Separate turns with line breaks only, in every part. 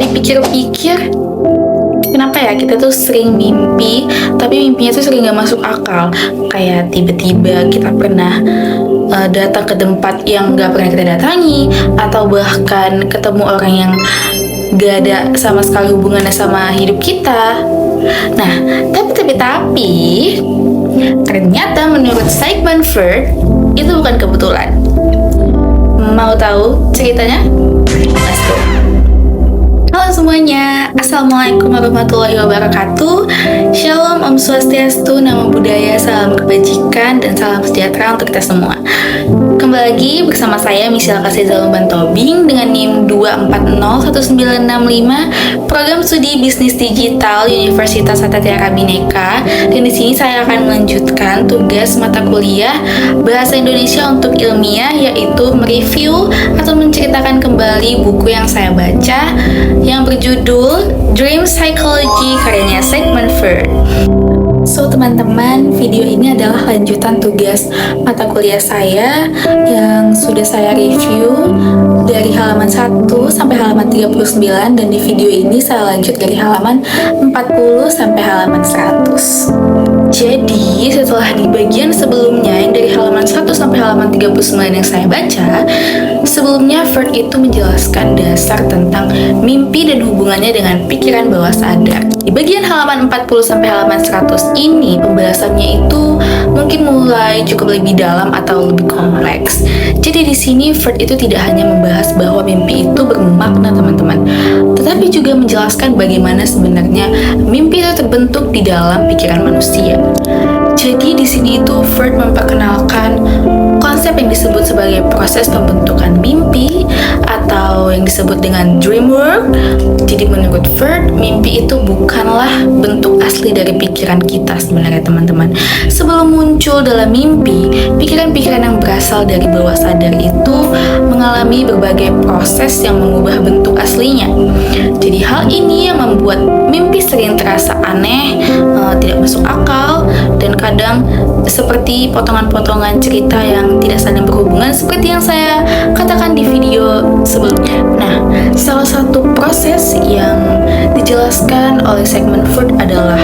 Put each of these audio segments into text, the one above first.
dipikir-pikir, kenapa ya kita tuh sering mimpi, tapi mimpinya tuh sering gak masuk akal. Kayak tiba-tiba kita pernah datang ke tempat yang gak pernah kita datangi, atau bahkan ketemu orang yang gak ada sama sekali hubungannya sama hidup kita. Nah, tapi ternyata menurut Sigmund Freud itu bukan kebetulan. Mau tahu ceritanya? Let's go. Halo semuanya, Assalamualaikum warahmatullahi wabarakatuh. Shalom, Om Swastiastu, Namo Buddhaya, salam kebajikan, dan salam sejahtera untuk kita semua. Kembali lagi bersama saya Michelle Kaseza Lumban Tobing dengan NIM 2401965, program studi bisnis digital Universitas Satya Bhinneka. Dan di sini saya akan melanjutkan tugas mata kuliah Bahasa Indonesia untuk ilmiah, yaitu mereview atau menceritakan kembali buku yang saya baca yang berjudul Dream Psychology karyanya Sigmund Freud. So teman-teman, video ini adalah lanjutan tugas mata kuliah saya yang sudah saya review dari halaman 1 sampai halaman 39, dan di video ini saya lanjut dari halaman 40 sampai halaman 100. Jadi setelah di bagian sebelumnya yang dari halaman 1 sampai halaman 39 yang saya baca, sebelumnya Freud itu menjelaskan dasar tentang mimpi dan hubungannya dengan pikiran bawah sadar. Di bagian halaman 40 sampai halaman 100 ini pembahasannya itu mungkin mulai cukup lebih dalam atau lebih kompleks. Jadi di sini Freud itu tidak hanya membahas bahwa mimpi itu bermakna teman-teman, tetapi juga menjelaskan bagaimana sebenarnya mimpi itu terbentuk di dalam pikiran manusia. Jadi di sini itu Freud memperkenalkan konsep yang disebut sebagai proses pembentukan mimpi atau yang disebut dengan dream work. Jadi menurut Freud, mimpi itu bukanlah bentuk asli dari pikiran kita sebenarnya teman-teman. Sebelum muncul dalam mimpi, pikiran-pikiran yang berasal dari bawah sadar itu mengalami berbagai proses yang mengubah bentuk aslinya. Jadi hal ini yang membuat mimpi sering terasa aneh, tidak masuk akal, dan kadang seperti potongan-potongan cerita yang tidak saling berhubungan seperti yang saya katakan di video sebelumnya. Nah, salah satu proses yang dijelaskan oleh Sigmund Freud adalah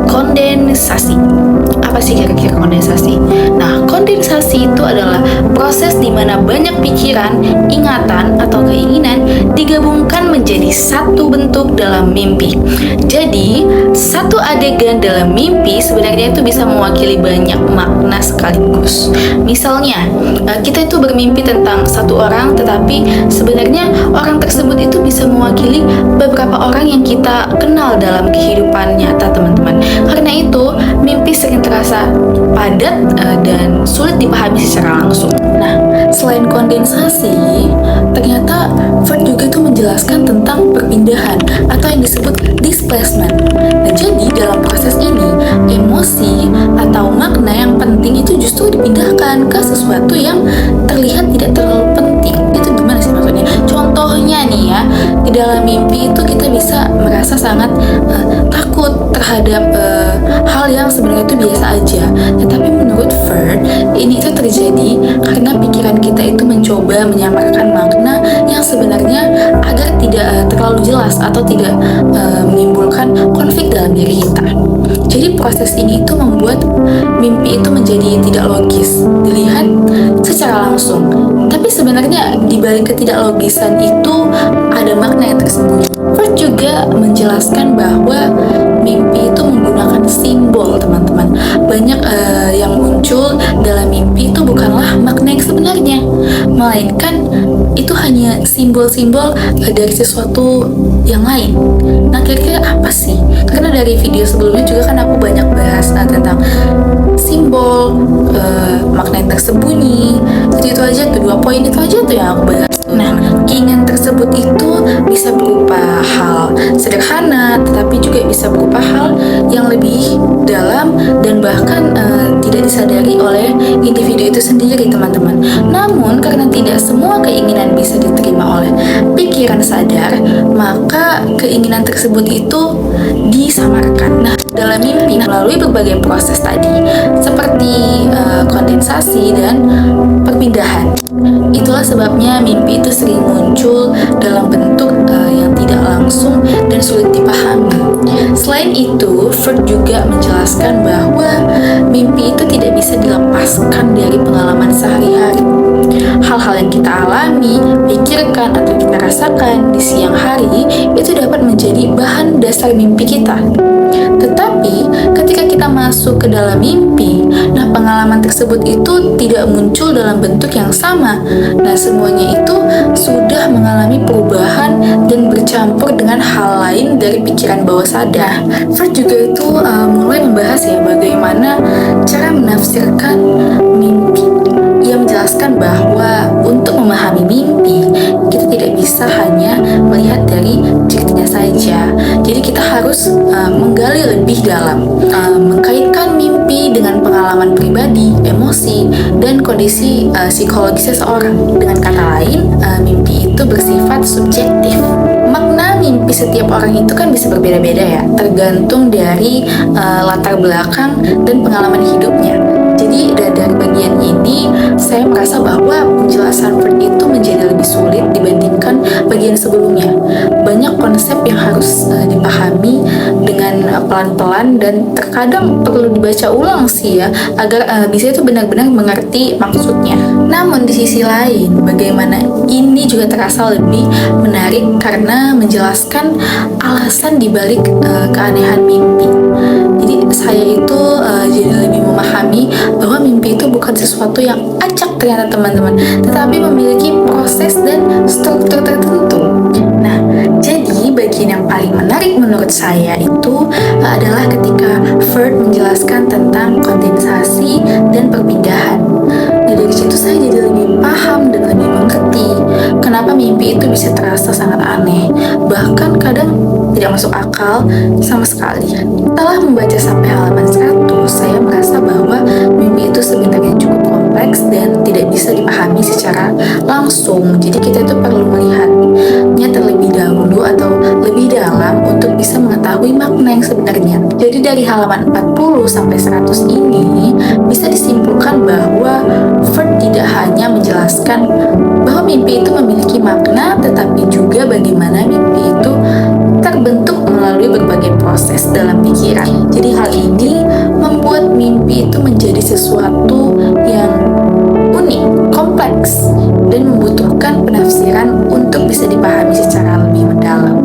kondensasi. Apa sih kira-kira kondensasi? Nah, kondensasi itu adalah proses di mana banyak pikiran, ingatan, atau keinginan digabungkan menjadi satu bentuk dalam mimpi. Jadi, satu adegan dalam mimpi sebenarnya itu bisa mewakili banyak makna sekaligus. Misalnya, kita itu bermimpi tentang satu orang, tetapi sebenarnya orang tersebut itu bisa mewakili beberapa orang yang kita kenal dalam kehidupan nyata, teman-teman. Karena itu, mimpi sering terasa padat dan sulit dipahami secara langsung. Nah, selain kondensasi, ternyata Freud juga tuh menjelaskan tentang perpindahan atau yang disebut displacement. Nah, jadi dalam proses ini, emosi atau makna yang penting itu justru dipindahkan ke sesuatu yang terlihat tidak terlalu penting. Itu gimana sih maksudnya? Contohnya nih ya, di dalam mimpi itu kita bisa merasa sangat takut terhadap hal yang sebenarnya itu biasa aja. Tetapi menurut Freud, ini itu terjadi karena pikiran kita itu mencoba menyamarkan makna yang sebenarnya agar tidak terlalu jelas atau tidak menimbulkan konflik dalam diri kita. Jadi proses ini itu membuat mimpi itu menjadi tidak logis dilihat secara langsung. Tapi sebenarnya di balik ketidaklogisan itu ada makna yang tersembunyi. Freud juga menjelaskan bahwa mimpi itu menggunakan simbol, teman-teman. Banyak yang muncul dalam mimpi itu bukanlah makna yang sebenarnya, melainkan itu hanya simbol-simbol dari sesuatu yang lain. Nah, kira-kira apa sih? Karena dari video sebelumnya juga kan aku banyak bahas tentang simbol, makna yang tersembunyi. Jadi itu aja tuh, 2 poin itu aja tuh yang aku bahas. Nah, keinginan tersebut itu bisa berupa hal sederhana, tetapi juga bisa berupa hal yang lebih dalam dan bahkan tidak disadari oleh individu itu sendiri, teman-teman. Namun, karena tidak semua keinginan bisa diterima oleh pikiran sadar, maka keinginan tersebut itu disamarkan. Nah, dalam mimpi melalui berbagai proses tadi, seperti kondensasi dan perpindahan. Itulah sebabnya mimpi itu sering muncul dalam bentuk yang tidak langsung langsung dan sulit dipahami. Selain itu, Freud juga menjelaskan bahwa mimpi itu tidak bisa dilepaskan dari pengalaman sehari-hari. Hal-hal yang kita alami, pikirkan, atau kita rasakan di siang hari itu dapat menjadi bahan dasar mimpi kita. Tetapi, ketika kita masuk ke dalam mimpi, nah pengalaman tersebut itu tidak muncul dalam bentuk yang sama. Nah, semuanya itu sudah mengalami perubahan dan bercampur dengan hal lain dari pikiran bawah sadar. Freud juga itu mulai membahas ya bagaimana cara menafsirkan mimpi. Ia menjelaskan bahwa untuk memahami mimpi, kita tidak bisa hanya melihat dari ceritanya saja. Jadi kita harus menggali lebih dalam, mengkaitkan mimpi dengan pengalaman pribadi, emosi, dan kondisi psikologis seseorang. Dengan kata lain, mimpi itu bersifat subjektif. Makna mimpi setiap orang itu kan bisa berbeda-beda ya, tergantung dari latar belakang dan pengalaman hidupnya. Jadi dari bagian ini saya merasa bahwa penjelasan Freud itu menjadi lebih sulit dibandingkan bagian sebelumnya. Banyak konsep yang harus dipahami dengan pelan-pelan dan terkadang perlu dibaca ulang sih ya agar bisa itu benar-benar mengerti maksudnya. Namun di sisi lain, bagaimana ini juga terasa lebih menarik karena menjelaskan alasan dibalik keanehan mimpi. Jadi saya itu jadi lebih memahami bahwa mimpi itu bukan sesuatu yang acak ternyata teman-teman, tetapi memiliki proses dan struktur tertentu. Nah, jadi bagian yang paling menarik menurut saya itu adalah ketika Freud menjelaskan tentang kondensasi dan perpindahan. Nah, dari situ saya jadi lebih paham dan lebih mengerti kenapa mimpi itu bisa terasa sangat aneh, bahkan kadang tidak masuk akal sama sekali. Setelah membaca sampai halaman 100, saya merasa bahwa mimpi itu sebenarnya cukup kompleks dan tidak bisa dipahami secara langsung. Jadi kita itu perlu melihatnya terlebih dahulu atau lebih dalam untuk bisa mengetahui makna yang sebenarnya. Jadi dari halaman 40 sampai 100 ini bisa disimpulkan bahwa Freud tidak hanya menjelaskan bahwa mimpi itu memiliki makna, tetapi juga bagaimana mimpi itu terbentuk melalui berbagai proses dalam pikiran. Jadi hal ini membuat mimpi itu menjadi sesuatu yang unik, kompleks, dan membutuhkan penafsiran untuk bisa dipahami secara lebih mendalam.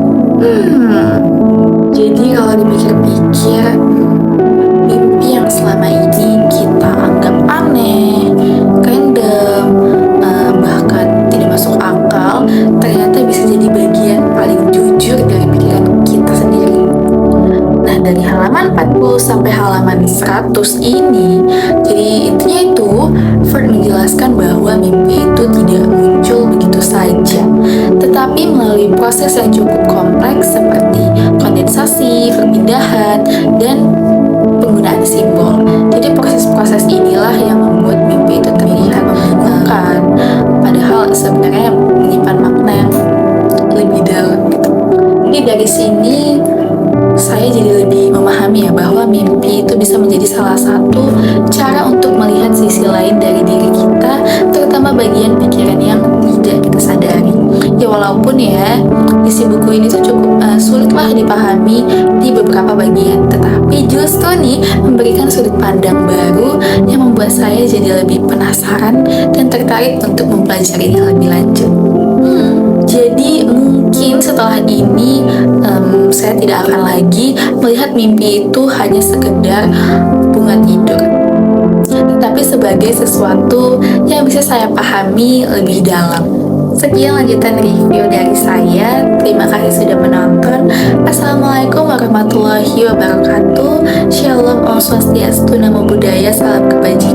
Jadi kalau dipikir-pikir, mimpi yang selama ini kita anggap aneh, random, bahkan tidak masuk akal, ternyata bisa jadi bagian paling jujur dari pikiran kita sendiri. Nah, dari halaman 40 sampai halaman 100 ini, jadi intinya itu Freud menjelaskan bahwa mimpi itu tidak muncul begitu saja, tetapi melalui proses yang cukup kompleks seperti kondensasi, perpindahan, dan penggunaan simbol. Jadi proses-proses inilah yang membuat mimpi itu terlihat membingungkan, padahal sebenarnya menyimpan makna yang lebih dalam gitu. Jadi dari sini saya jadi lebih memahami ya bahwa mimpi itu bisa menjadi salah satu cara untuk melihat sisi lain dari diri kita, terutama bagian pikiran yang tidak kita sadari. Ya walaupun ya isi buku ini tuh cukup sulit lah dipahami di beberapa bagian, tetapi justru nih memberikan sudut pandang baru yang membuat saya jadi lebih penasaran dan tertarik untuk mempelajarinya lebih lanjut. Jadi mungkin setelah ini saya tidak akan lagi melihat mimpi itu hanya sekedar bunga tidur, tetapi sebagai sesuatu yang bisa saya pahami lebih dalam. Sekian lanjutan review dari saya. Terima kasih sudah menonton. Assalamualaikum warahmatullahi wabarakatuh. Shalom, Om Swastiastu, Namo Buddhaya, salam kebajikan.